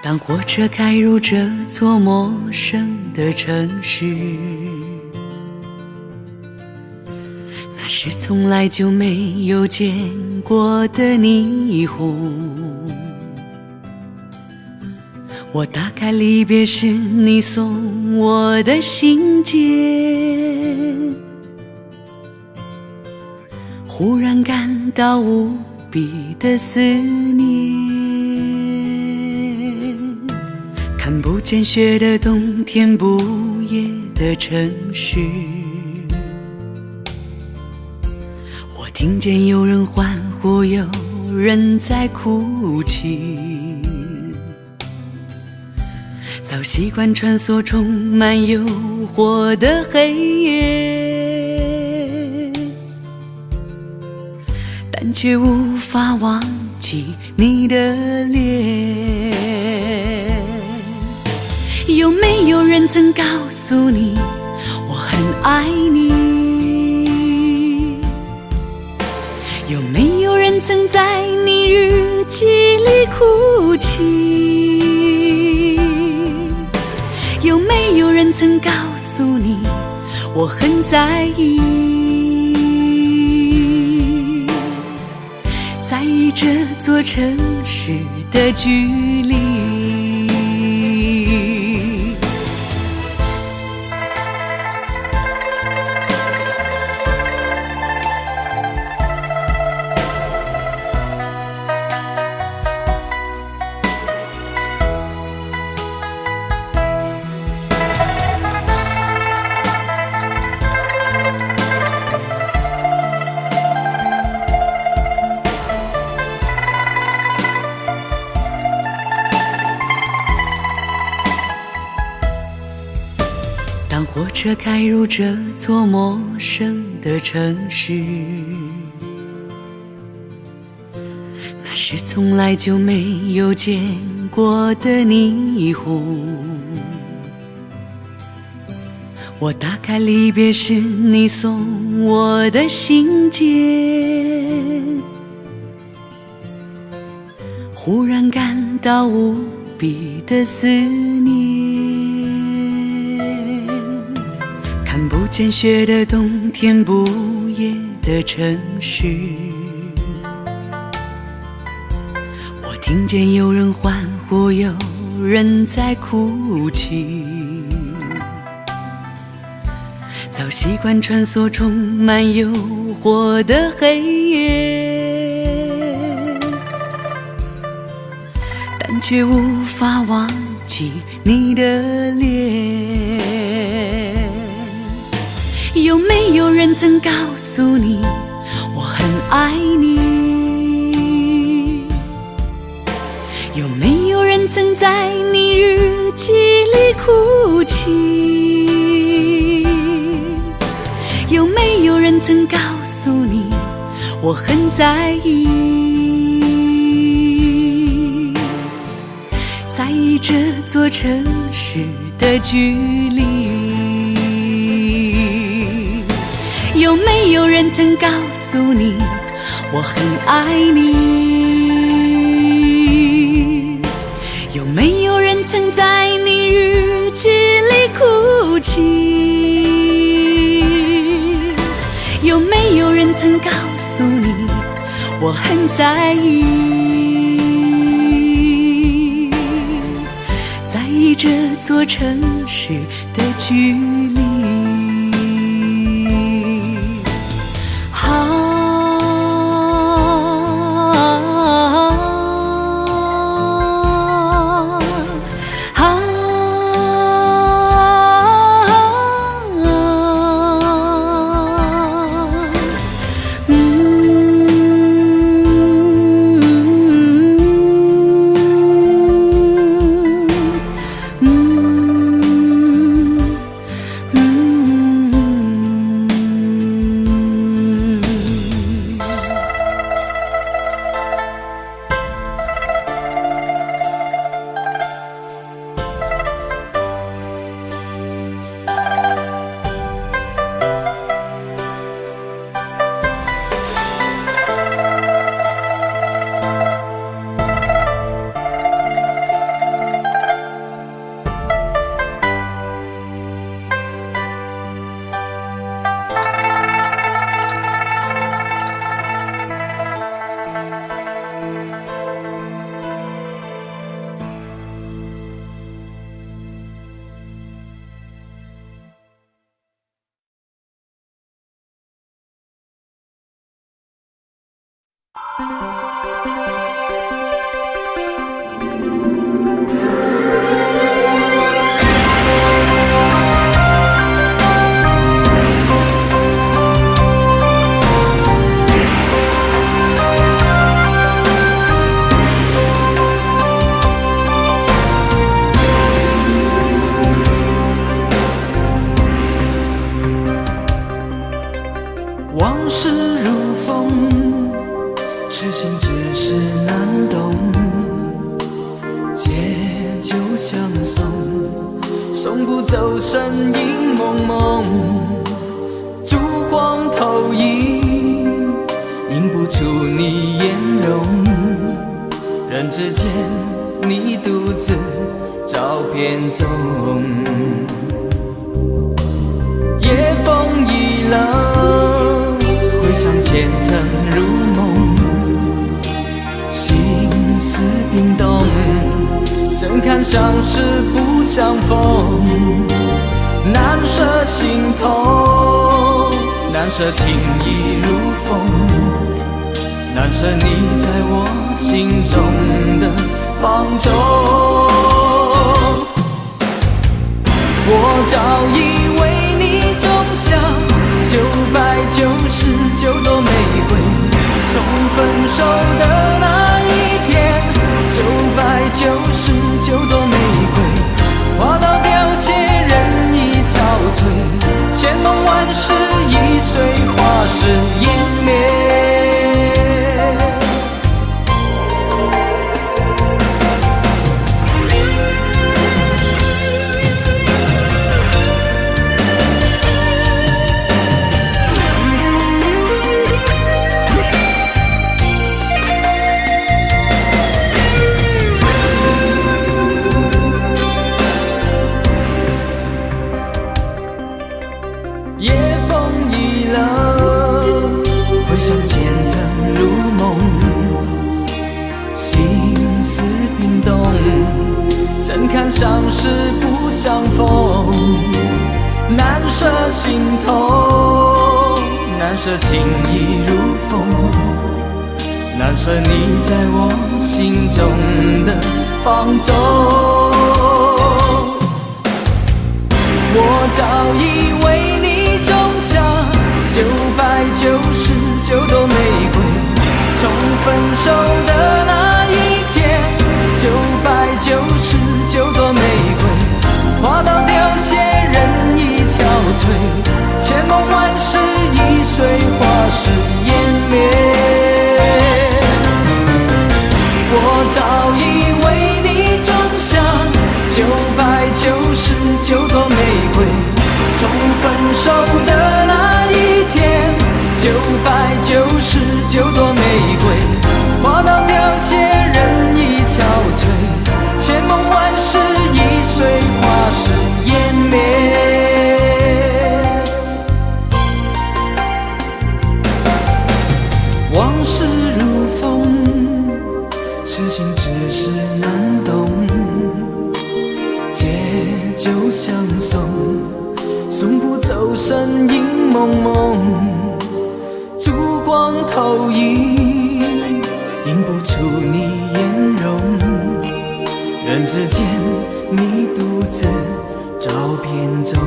当火车开入这座陌生的城市，那是从来就没有见过的霓虹。我打开离别时你送我的信件，忽然感到无比的思念。看不见雪的冬天，不夜的城市，我听见有人欢呼，有人在哭泣。在早习惯穿梭充满诱惑的黑夜，但却无法忘记你的脸。有没有人曾告诉你我很爱你？有没有人曾在你日记里哭泣？有没有人曾告诉你我很在意？在意这座城市的距离。当火车开入这座陌生的城市，那是从来就没有见过的霓虹。我打开离别时你送我的信件，忽然感到无比的思念。看不见雪的冬天，不夜的城市，我听见有人欢呼，有人在哭泣。早习惯穿梭充满诱惑的黑夜，但却无法忘记你的脸。有没有人曾告诉你我很爱你？有没有人曾在你日记里哭泣？有没有人曾告诉你我很在意？在意这座城市的距离。有没有人曾告诉你我很爱你？有没有人曾在你日记里哭泣？有没有人曾告诉你我很在意？在意这座城市的距离。往事如风，痴心只是难懂。借酒相送，送不走身影蒙蒙。烛光投影，映不出你颜容。人之间，你独自照片中。夜风已冷，回想前尘如梦，心思冰冻，怎堪相识不相逢？难舍心头，难舍情意如风，难舍你在我心中的放纵。我早已为你种下999朵玫瑰，从分手的那一天，999朵玫瑰花到凋谢，人已憔悴，千梦万世已随花事湮灭。夜风已冷，回想前尘如梦，心思冰冻，怎堪相识不相逢？难舍心头，难舍情意如风，难舍你在我心中的放纵。我早已为你种下999朵玫瑰，从分手的那一天，999朵玫瑰花到凋谢，人已憔悴，千梦万世已随花事湮灭。我早已为你种下999朵玫瑰，从分手的那一天，999朵玫瑰花到凋谢，人已憔悴，千梦万世已随花事湮灭。往事如风，痴心只是难懂。借酒相送，送不走身影蒙蒙。烛光投影，映不出你颜容。人之间，你独自照片中。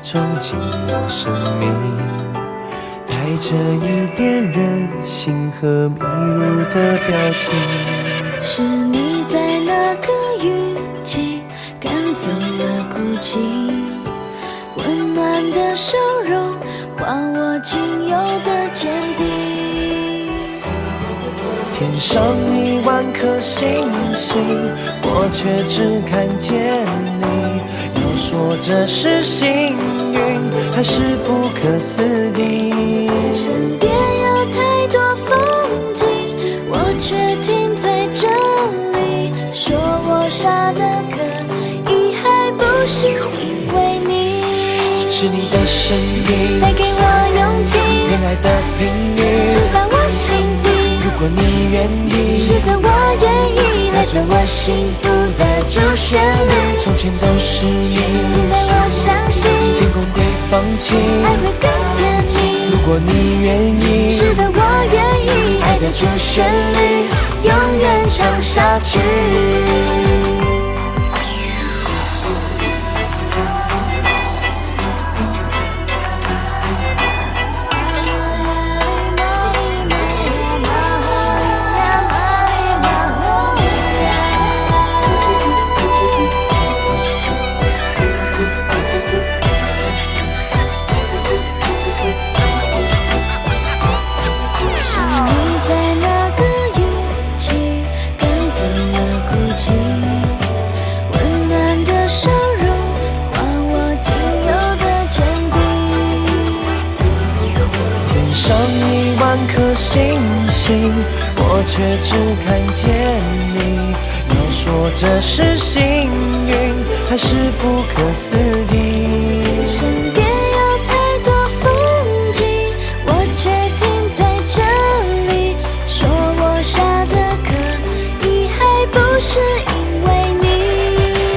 闯进我生命，带着一点任性和迷入的表情。是你在那个雨季赶走了孤寂，温暖的笑容换我仅有的坚定。天上1万颗星星，我却只看见你。要说这是幸运，还是不可思议？身边有太多风景，我却停在这里。说我傻得可以，还不是因为你。是你的声音带给我勇气，恋爱的频率直到我心底。如果你愿意，是的，我愿意来做我幸福的主旋律。从前都是你，现在我相信天空会放晴，爱会更甜蜜。如果你愿意，是的，我愿意，爱的主旋律永远唱下去。星星，我却只看见你。要说这是幸运，还是不可思议？身边有太多风景，我却停在这里。说我傻的可以，还不是因为你。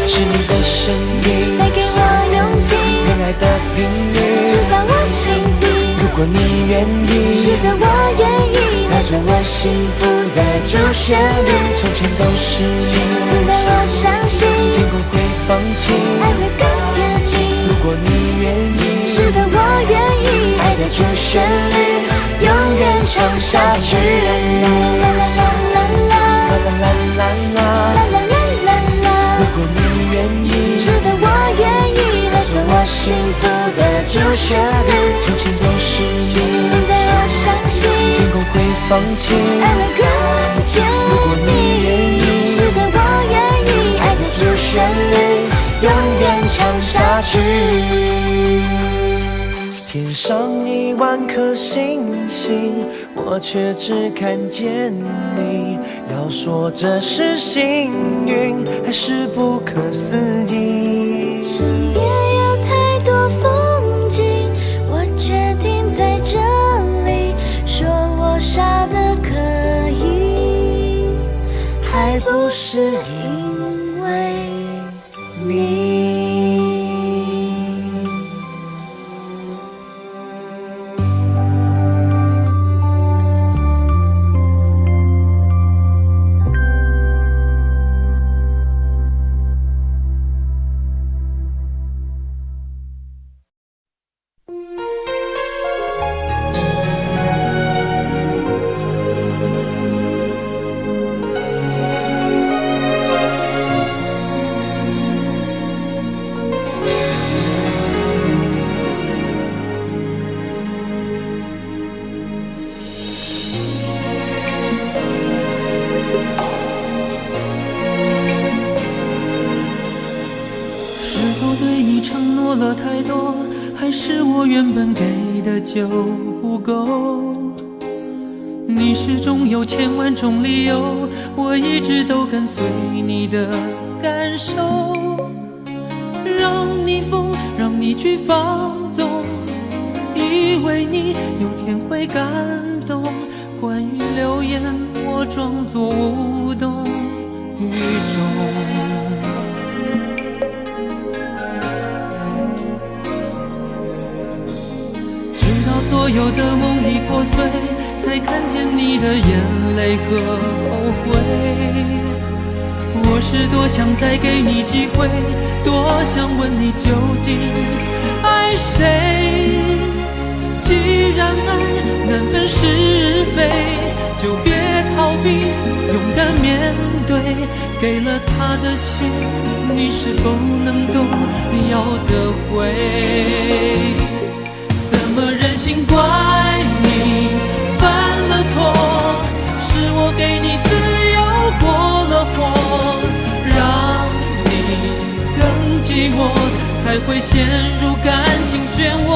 是你的声音带给我勇气，恋爱的频率直到我心底。如果你愿意，是的，我愿意来做我幸福的主旋律。从前都是你，现在我相信天空会放晴，爱会更甜蜜。如果你愿意，是的，我愿意，爱的主旋律永远唱下去。啦啦啦啦啦啦啦啦啦啦啦啦啦。如果你愿意，是的，我愿意来做我幸福的主旋律。从前都是你，现在我相信天空会放晴，爱会更甜蜜。如果你愿意，是的，我愿意，爱的主旋律永远唱下去。天上10000颗星星，我却只看见你。要说这是幸运，还是不可思议？身边有太多风景，我却停在这里。说我傻的可以，还不是因为你。了太多，还是我原本给的就不够？你始终有千万种理由，我一直都跟随你的感受，让你疯，让你去放纵，以为你有天会感动。关于流言，我装作无动于衷。所有的梦已破碎，才看见你的眼泪和后悔。我是多想再给你机会，多想问你究竟爱谁。既然爱难分是非，就别逃避，勇敢面对。给了他的心，你是否能够要得回？怎么忍心怪你犯了错？是我给你自由过了火，让你更寂寞，才会陷入感情漩涡。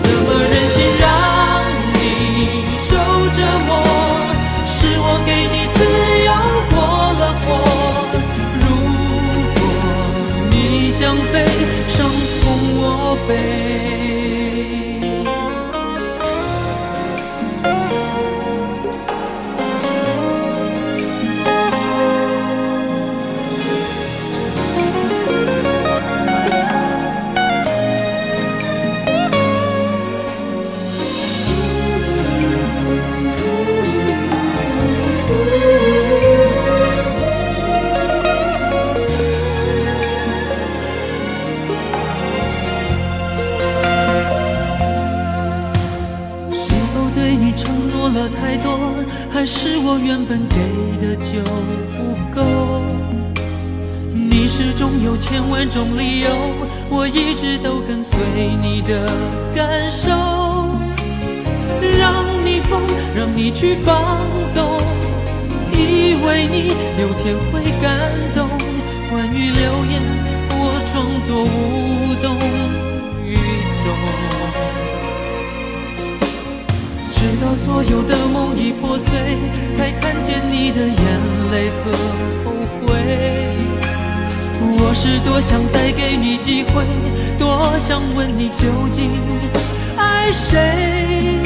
怎么忍心让你受折磨？是我给你自由过了火。如果你想飞，伤痛我背。太多，还是我原本给的就不够？你始终有千万种理由，我一直都跟随你的感受，让你疯，让你去放纵，以为你有天会感动。关于流言，我装作无动于衷。直到所有的梦已破碎，才看见你的眼泪和后悔。我是多想再给你机会，多想问你究竟爱谁。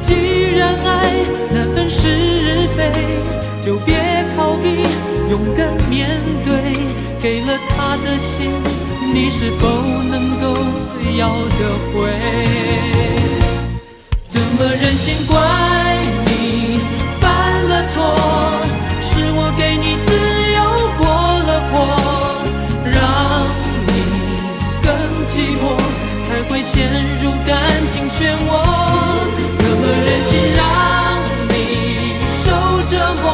既然爱难分是非，就别逃避，勇敢面对。给了他的心，你是否能够要得回？怎么忍心怪你犯了错？是我给你自由过了火，让你更寂寞，才会陷入感情漩涡。怎么忍心让你受折磨？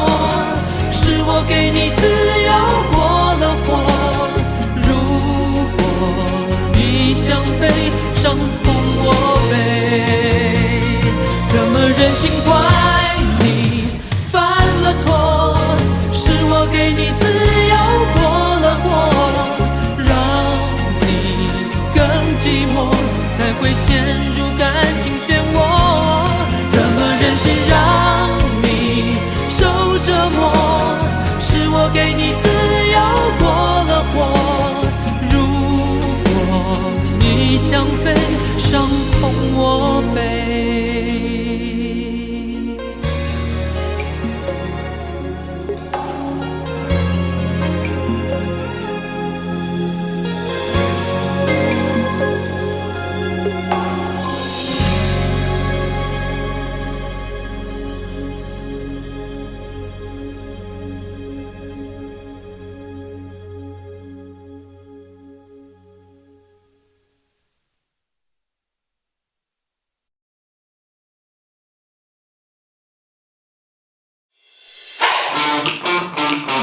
是我给你自由过了火。如果你想飞，伤痛我背。怎么忍心怪你犯了错？是我给你自由过了火，让你更寂寞，才会陷入感情漩涡。怎么忍心让你受折磨？是我给你自由过了火。如果你想飞，伤痛我背。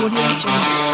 Audio Jungle.